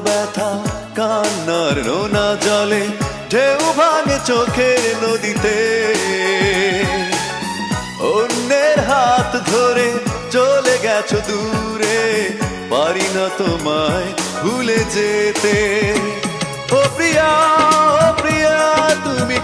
ব্যথা কান্নার নোনা জলে ঢেউ ভাঙে চোখের নদীতে। অন্যের হাত ধরে চলে গেছো দূরে, পারি না তোমায় ভুলে যেতে। ও প্রিয়া তুমি